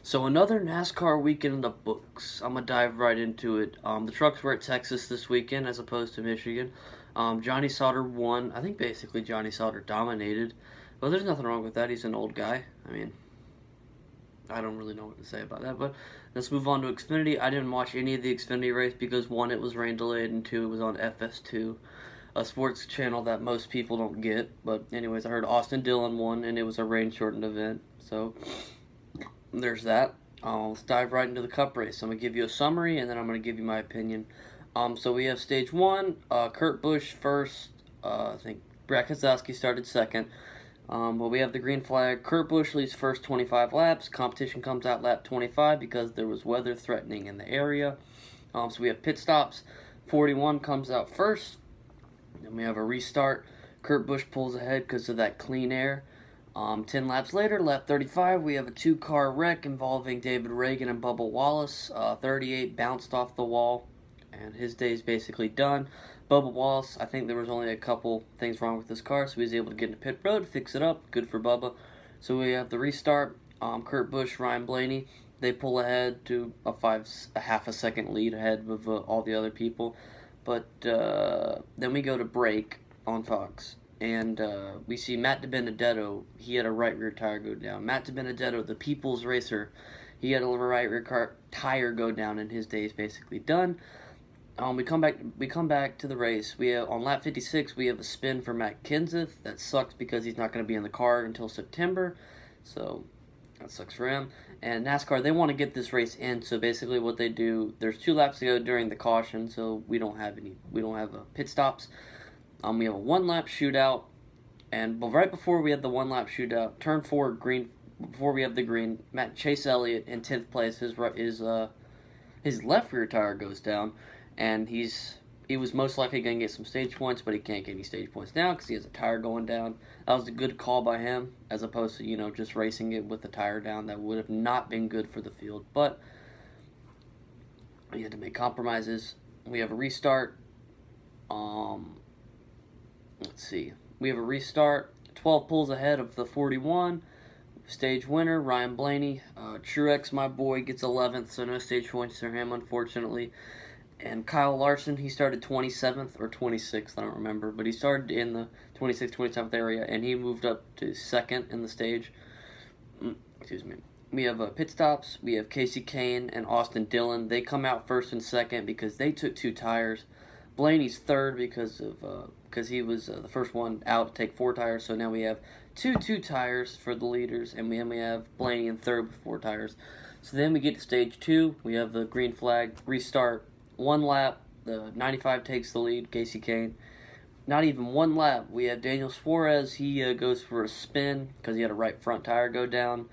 So another NASCAR weekend in the books. I'm gonna dive right into it. The trucks were at Texas this weekend as opposed to Michigan. Johnny Sauter won. I think basically Johnny Sauter dominated, but there's nothing wrong with that. He's an old guy. I mean, I don't really know what to say about that. But let's move on to Xfinity. I didn't watch any of the Xfinity race because one, it was rain delayed, and two, it was on FS2, a sports channel that most people don't get. But anyways, I heard Austin Dillon won, and it was a rain shortened event. So there's that. Let's dive right into the Cup race. I'm gonna give you a summary, and then I'm gonna give you my opinion. So we have stage one. Kurt Busch first. I think Brad Keselowski started second. But we have the green flag. Kurt Busch leads first 25 laps. Competition comes out lap 25 because there was weather threatening in the area. So we have pit stops. 41 comes out first. Then we have a restart. Kurt Busch pulls ahead because of that clean air. 10 laps later, lap 35, we have a two-car wreck involving David Ragan and Bubba Wallace. 38 bounced off the wall, and his day's basically done. Bubba Wallace, I think there was only a couple things wrong with this car, so he was able to get into pit road, fix it up. Good for Bubba. So we have the restart. Kurt Busch, Ryan Blaney, they pull ahead to a half a second lead ahead of all the other people. But then we go to break on Fox. And we see Matt DiBenedetto, he had a right rear tire go down. Matt DiBenedetto, the people's racer, he had a right rear tire go down, and his day is basically done. We come back to the race. We have, on lap 56, we have a spin for Matt Kenseth. That sucks because he's not going to be in the car until September, so that sucks for him. And NASCAR, they want to get this race in, so basically what they do, there's 2 laps to go during the caution, so we don't have pit stops. We have a 1-lap shootout, but right before we have the 1-lap shootout, turn 4 green. Before we have the green, Chase Elliott in 10th place. His left rear tire goes down, and he was most likely going to get some stage points, but he can't get any stage points now because he has a tire going down. That was a good call by him, as opposed to just racing it with the tire down. That would have not been good for the field, but we had to make compromises. We have a restart. Let's see. We have a restart. 12 pulls ahead of the 41. Stage winner, Ryan Blaney. Truex, my boy, gets 11th, so no stage points for him, unfortunately. And Kyle Larson, he started 27th or 26th, I don't remember, but he started in the 26th, 27th area, and he moved up to 2nd in the stage. Excuse me. We have pit stops. We have Casey Kane and Austin Dillon. They come out first and second because they took 2 tires. Blaney's third because he was the first one out to take 4 tires. So now we have two tires for the leaders, and we have Blaney in third with 4 tires. So then we get to stage 2. We have the green flag restart. 1 lap. The 95 takes the lead. Casey Kane. Not even 1 lap. We have Daniel Suarez. He goes for a spin because he had a right front tire go down.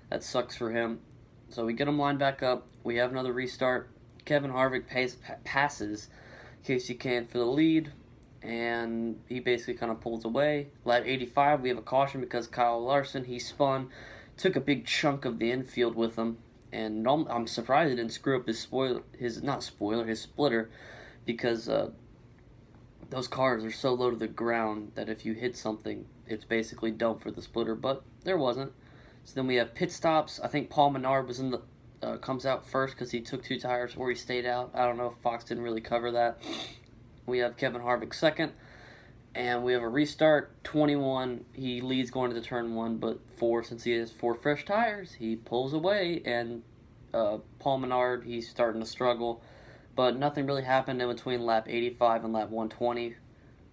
That sucks for him. So we get him lined back up. We have another restart. Kevin Harvick passes Casey Kane for the lead, and he basically kind of pulls away. Lap 85, we have a caution because Kyle Larson, he spun, took a big chunk of the infield with him, and I'm surprised he didn't screw up his splitter, because those cars are so low to the ground that if you hit something, it's basically done for the splitter, but there wasn't. So then we have pit stops. I think Paul Menard was in the comes out first because he took 2 tires, or he stayed out. I don't know if Fox didn't really cover that. We have Kevin Harvick second, and we have a restart. 21, he leads going to the turn 1, but 4, since he has 4 fresh tires, he pulls away, and Paul Menard, he's starting to struggle, but nothing really happened in between lap 85 and lap 120.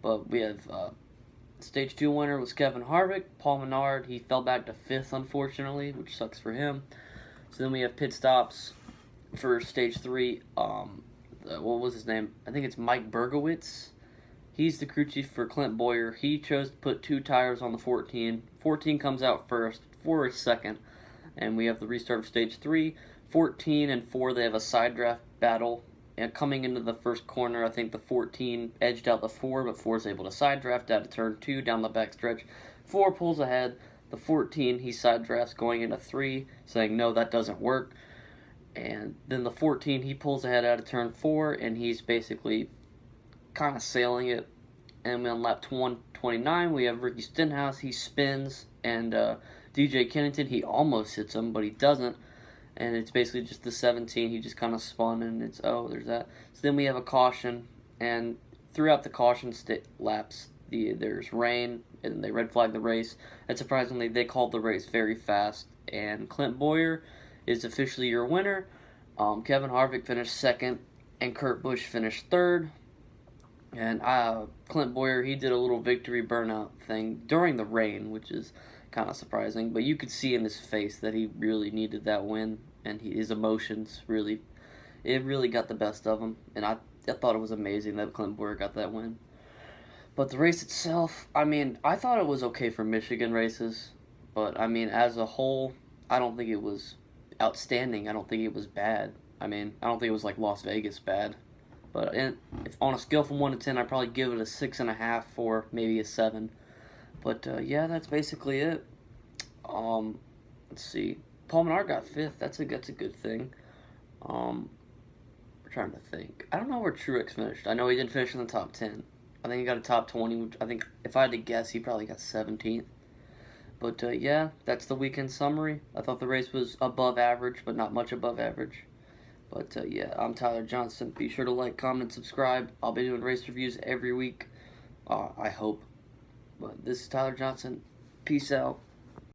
But we have stage 2 winner was Kevin Harvick. Paul Menard, he fell back to 5th, unfortunately, which sucks for him. So then we have pit stops for stage 3. What was his name? I think it's Mike Bergowitz. He's the crew chief for Clint Bowyer. He chose to put 2 tires on the 14. 14 comes out first. 4 is second. And we have the restart of stage 3. 14 and 4, they have a side draft battle. And coming into the first corner, I think the 14 edged out the 4, but 4 is able to side draft out of turn 2 down the back stretch. 4 pulls ahead. The 14, he side drafts going into 3, saying, no, that doesn't work. And then the 14, he pulls ahead out of turn 4, and he's basically kind of sailing it. And on lap 129, we have Ricky Stenhouse. He spins, and DJ Kennington, he almost hits him, but he doesn't. and it's basically just the 17. He just kind of spun, and it's, oh, there's that. So then we have a caution, and throughout the caution laps, there's rain, and they red flag the race. And surprisingly, they called the race very fast, and Clint Bowyer is officially your winner. Kevin Harvick finished second, and Kurt Busch finished third. And Clint Bowyer, he did a little victory burnout thing during the rain, which is kind of surprising. But you could see in his face that he really needed that win, and his emotions really got the best of him. And I thought it was amazing that Clint Bowyer got that win. But the race itself, I mean, I thought it was okay for Michigan races. But, I mean, as a whole, I don't think it was outstanding. I don't think it was bad. I mean, I don't think it was like Las Vegas bad. But if on a scale from 1 to 10, I'd probably give it a 6.5 or maybe a 7. But yeah, that's basically it. Let's see. Paul Menard got 5th. That's a good thing. We're trying to think. I don't know where Truex finished. I know he didn't finish in the top 10. I think he got a top 20. Which I think if I had to guess, he probably got 17th. But yeah, that's the weekend summary. I thought the race was above average, but not much above average. But yeah, I'm Tyler Johnson. Be sure to like, comment, subscribe. I'll be doing race reviews every week. I hope. But this is Tyler Johnson. Peace out.